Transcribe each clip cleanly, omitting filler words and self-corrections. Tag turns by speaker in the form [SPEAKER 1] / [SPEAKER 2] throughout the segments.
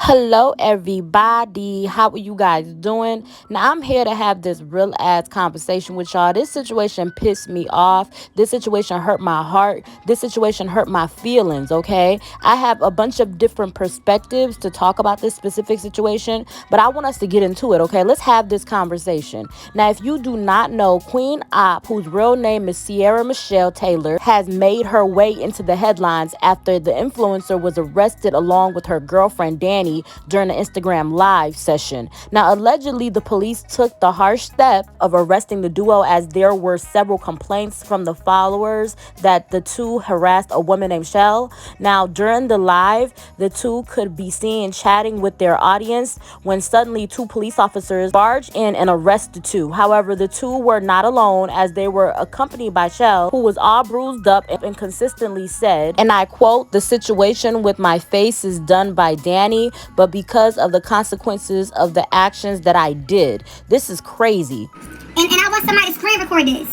[SPEAKER 1] Hello, everybody. How are you guys doing? Now, I'm here to have this real ass conversation with y'all. This situation pissed me off. This situation hurt my heart. This situation hurt my feelings, okay? I have a bunch of different perspectives to talk about this specific situation, but I want us to get into it, okay? Let's have this conversation. Now, if you do not know, Queen Opp, whose real name is Sierra Michelle Taylor, has made her way into the headlines after the influencer was arrested along with her girlfriend, Danny, during an Instagram live session. Now, allegedly, the police took the harsh step of arresting the duo as there were several complaints from the followers that the two harassed a woman named Chelle. Now, during the live, the two could be seen chatting with their audience when suddenly two police officers barged in and arrested the two. However, the two were not alone as they were accompanied by Chelle, who was all bruised up and consistently said, and I quote, "The situation with my face is done by Danny, but because of the consequences of the actions that I did." This is crazy.
[SPEAKER 2] And I want somebody to screen record this.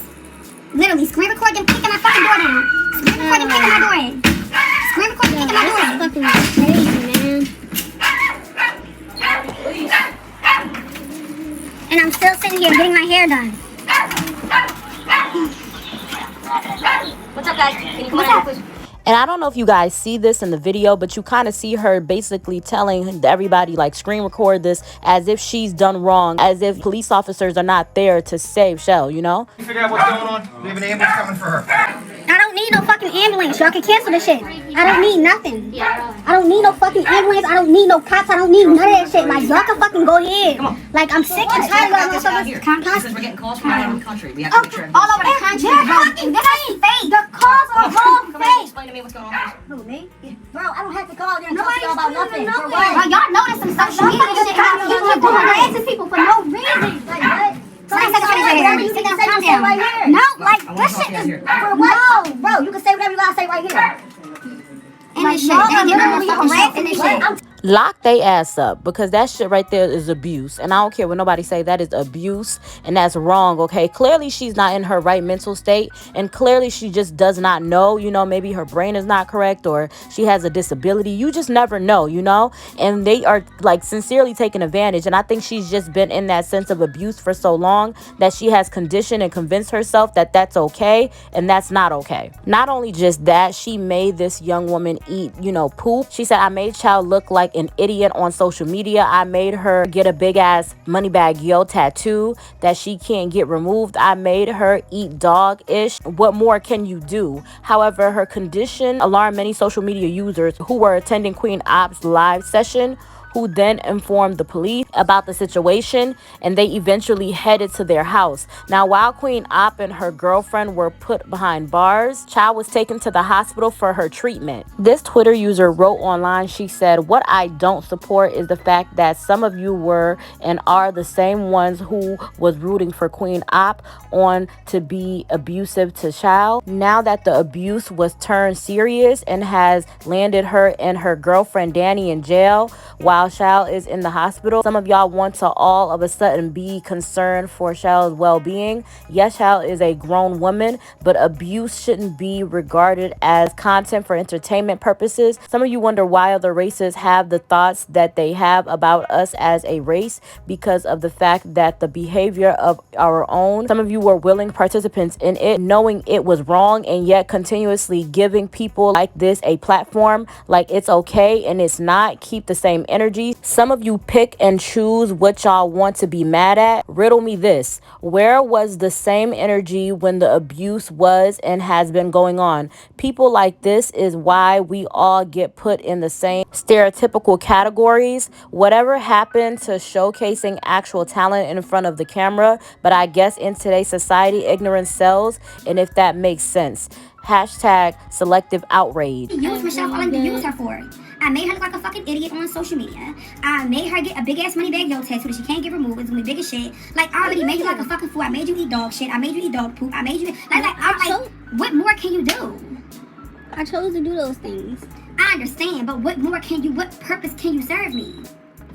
[SPEAKER 2] Literally, screen record them kicking my fucking door down. Screen record them kicking my door in. Screen record them kicking my door in.
[SPEAKER 3] Fucking crazy, man.
[SPEAKER 2] And I'm still sitting here getting my hair done.
[SPEAKER 3] What's up, guys? Can you come on please?
[SPEAKER 1] And I don't know if you guys see this in the video, but you kind of see her basically telling everybody, like, screen record this as if she's done wrong, as if police officers are not there to save Chelle, you know?
[SPEAKER 4] You figure out what's going on? We have an ambulance coming for her.
[SPEAKER 2] I don't need no fucking ambulance. Y'all can cancel this shit. I don't need nothing. I don't need no fucking ambulance. I don't need no cops. I don't need none of that shit. Like, y'all can fucking go ahead. Like, I'm sick and tired of
[SPEAKER 3] This down here. Because we're getting calls from all over the country. We have to make sure.
[SPEAKER 2] all over the country. They're fucking fake. The calls are all
[SPEAKER 3] Come on,
[SPEAKER 2] fake.
[SPEAKER 3] explain to me what's going on.
[SPEAKER 2] Who, me? Bro, I don't have to call there and talk to
[SPEAKER 3] Nobody's
[SPEAKER 2] y'all about
[SPEAKER 3] telling
[SPEAKER 2] nothing.
[SPEAKER 3] you
[SPEAKER 2] For
[SPEAKER 3] nothing.
[SPEAKER 2] what? Bro, y'all notice some social media shit. You're doing harassing people for no reason. Like, what? Somebody say something right here. You say something right here. No, like, this shit is for what? No, bro, you can say whatever you gotta say right here. And this shit, and you're really harassing this shit.
[SPEAKER 1] Lock they ass up, because that shit right there is abuse. And I don't care what nobody say, that is abuse, and that's wrong, okay? Clearly she's not in her right mental state, and clearly she just does not know, you know, maybe her brain is not correct, or she has a disability. You just never know, you know? And they are, like, sincerely taking advantage, and I think she's just been in that sense of abuse for so long that she has conditioned and convinced herself that that's okay, and that's not okay. Not only just that, she made this young woman eat, you know, poop. She said, "I made child look like an idiot on social media. I made her get a big ass Moneybag Yo tattoo that she can't get removed. I made her eat dog-ish. What more can you do?" However, her condition alarmed many social media users who were attending Queen Opp's live session, who then informed the police about the situation, and they eventually headed to their house. Now, while Queen Opp and her girlfriend were put behind bars, Chelle was taken to the hospital for her treatment. This Twitter user wrote online, she said, "What I don't support is the fact that some of you were and are the same ones who was rooting for Queen Opp on to be abusive to Chelle. Now that the abuse was turned serious and has landed her and her girlfriend Danny in jail, while Chelle is in the hospital, some of y'all want to all of a sudden be concerned for Chelle's well-being. Yes, Chelle is a grown woman, but abuse shouldn't be regarded as content for entertainment purposes. Some of you wonder why other races have the thoughts that they have about us as a race because of the fact that the behavior of our own. Some of you were willing participants in it, knowing it was wrong, and yet continuously giving people like this a platform like it's okay and it's not. Keep the same energy. Some of you pick and choose what y'all want to be mad at. Riddle me this. Where was the same energy when the abuse was and has been going on? People like this is why we all get put in the same stereotypical categories. Whatever happened to showcasing actual talent in front of the camera? But I guess in today's society, ignorance sells, and if that makes sense. Hashtag selective outrage.
[SPEAKER 2] Use Michelle all I can use her for. I made her look like a fucking idiot on social media. I made her get a big ass Moneybag Yo tattoo that she can't get removed. It's gonna be big as shit. Like, I already made you like a fucking fool. I made you eat dog shit. I made you eat dog poop. I made you what more can you do?
[SPEAKER 3] I chose to do those things.
[SPEAKER 2] I understand, but what purpose can you serve me?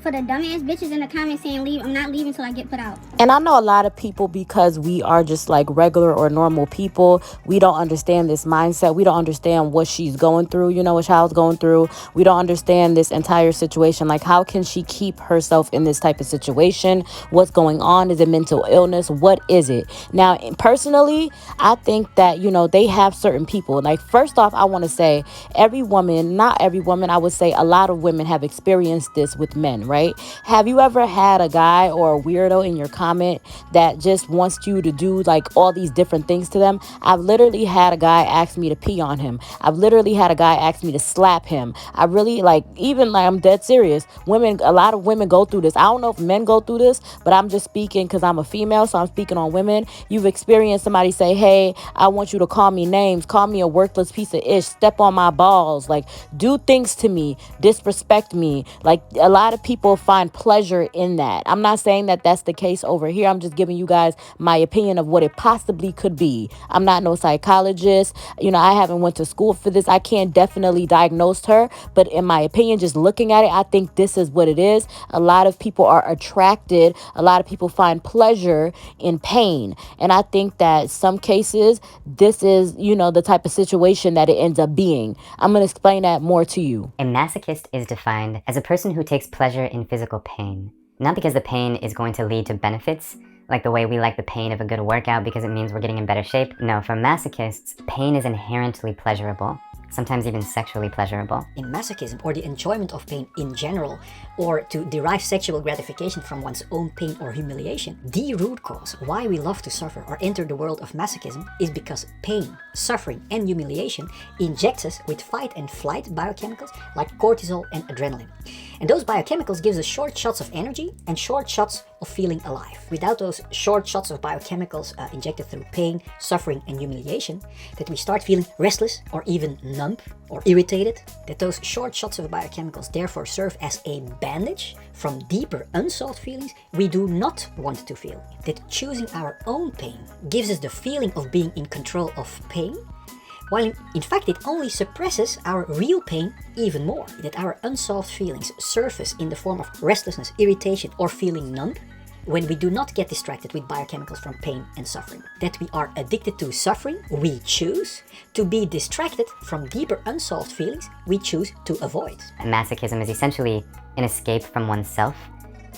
[SPEAKER 3] For the dumbass bitches in the comments saying leave, I'm not leaving till I get put out.
[SPEAKER 1] And I know a lot of people, because we are just like regular or normal people, we don't understand this mindset. We don't understand what she's going through, what child's going through. We don't understand this entire situation. Like, how can she keep herself in this type of situation? What's going on? Is it mental illness? What is it? Now, personally, I think that, they have certain people. Like, first off, I want to say every woman, not every woman, I would say a lot of women have experienced this with men, right? Have you ever had a guy or a weirdo in your comment that just wants you to do like all these different things to them? I've literally had a guy ask me to pee on him. I've literally had a guy ask me to slap him. I really I'm dead serious. A lot of women go through this. I don't know if men go through this, but I'm just speaking because I'm a female, so I'm speaking on women. You've experienced somebody say, hey, I want you to call me names, call me a worthless piece of ish, step on my balls, like do things to me, disrespect me. Like, a lot of people find pleasure in that. I'm not saying that that's the case over here. I'm just giving you guys my opinion of what it possibly could be. I'm not no psychologist. I haven't went to school for this. I can't definitely diagnose her, but in my opinion, just looking at it, I think this is what it is. A lot of people are attracted. A lot of people find pleasure in pain. And I think that some cases, this is, the type of situation that it ends up being. I'm going to explain that more to you.
[SPEAKER 5] A masochist is defined as a person who takes pleasure in physical pain. Not because the pain is going to lead to benefits, like the way we like the pain of a good workout because it means we're getting in better shape. No, for masochists, pain is inherently pleasurable, sometimes even sexually pleasurable.
[SPEAKER 6] In masochism, or the enjoyment of pain in general, or to derive sexual gratification from one's own pain or humiliation, the root cause why we love to suffer or enter the world of masochism is because pain, suffering, and humiliation injects us with fight and flight biochemicals like cortisol and adrenaline. And those biochemicals gives us short shots of energy and short shots of feeling alive. Without those short shots of biochemicals injected through pain, suffering, and humiliation, that we start feeling restless or even numb or irritated, that those short shots of biochemicals therefore serve as a bandage from deeper unsolved feelings we do not want to feel. That choosing our own pain gives us the feeling of being in control of pain, while in fact it only suppresses our real pain even more. That our unsolved feelings surface in the form of restlessness, irritation, or feeling numb when we do not get distracted with biochemicals from pain and suffering. That we are addicted to suffering, we choose to be distracted from deeper unsolved feelings we choose to avoid.
[SPEAKER 5] Masochism is essentially an escape from oneself,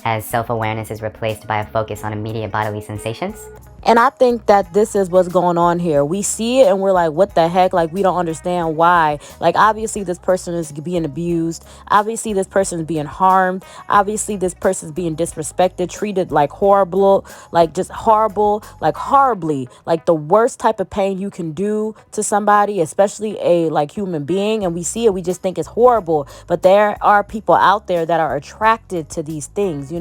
[SPEAKER 5] as self-awareness is replaced by a focus on immediate bodily sensations.
[SPEAKER 1] And I think that this is what's going on here. We see it and we're like, what the heck? Like, we don't understand why. Like, obviously this person is being abused. Obviously this person is being harmed. Obviously this person is being disrespected, treated like horrible, like just horrible, like horribly, like the worst type of pain you can do to somebody, especially a like human being. And we see it, we just think it's horrible. But there are people out there that are attracted to these things,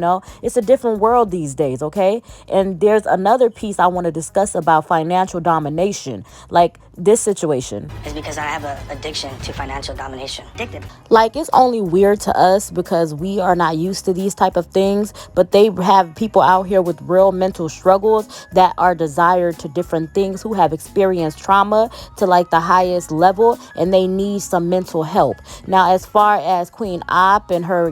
[SPEAKER 1] It's a different world these days, okay? And there's another piece I want to discuss about financial domination, like this situation.
[SPEAKER 3] It's because I have an addiction to financial domination. Addicted.
[SPEAKER 1] Like, it's only weird to us because we are not used to these type of things, but they have people out here with real mental struggles that are desired to different things, who have experienced trauma to like the highest level, and they need some mental help. Now, as far as Queen Opp and her,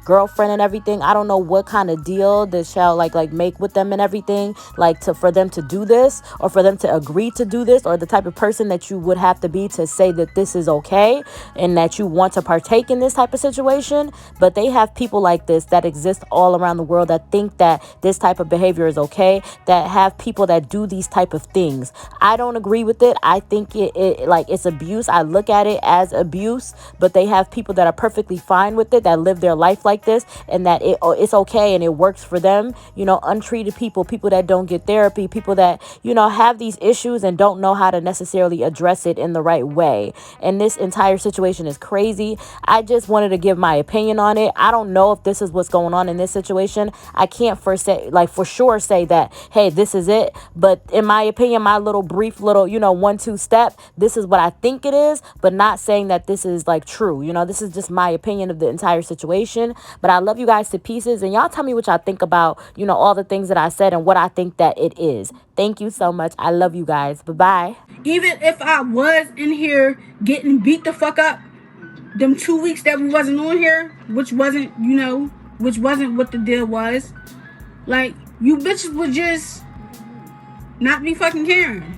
[SPEAKER 1] girlfriend and everything, I don't know what kind of deal that shall like make with them and everything, like for them to do this, or for them to agree to do this, or the type of person that you would have to be to say that this is okay and that you want to partake in this type of situation. But they have people like this that exist all around the world that think that this type of behavior is okay, that have people that do these type of things. I don't agree with it. I think it's abuse. I look at it as abuse, but they have people that are perfectly fine with it, that live their life like this, and that it's okay and it works for them. Untreated people that don't get therapy, people that have these issues and don't know how to necessarily address it in the right way. And this entire situation is crazy. I just wanted to give my opinion on it. I don't know if this is what's going on in this situation. I can't for sure say that, hey, this is it. But in my opinion, my brief 1-2 step, this is what I think it is, but not saying that this is like true. This is just my opinion of the entire situation. But I love you guys to pieces, and y'all tell me what y'all think about, all the things that I said and what I think that it is. Thank you so much. I love you guys. Bye-bye.
[SPEAKER 7] Even if I was in here getting beat the fuck up, them 2 weeks that we wasn't on here, which wasn't what the deal was, like, You bitches would just not be fucking caring.